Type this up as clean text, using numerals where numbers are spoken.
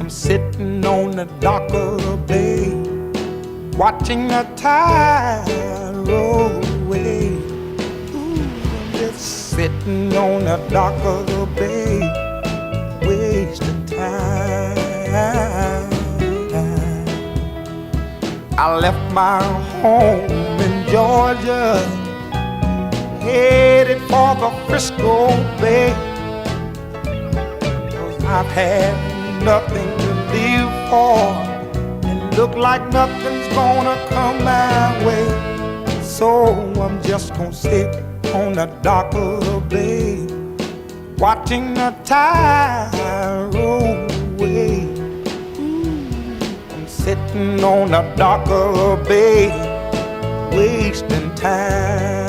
I'm sitting on the dock of the bay, watching the tide roll away. Ooh, I'm just sitting on the dock of the bay, wasting time. I left my home in Georgia, headed for the Frisco Bay, 'cause I've had nothing to live for, and look like nothing's gonna come my way. So I'm just gonna sit on the dock of the bay, watching the tide roll away. I'm sitting on the dock of the bay, wasting time.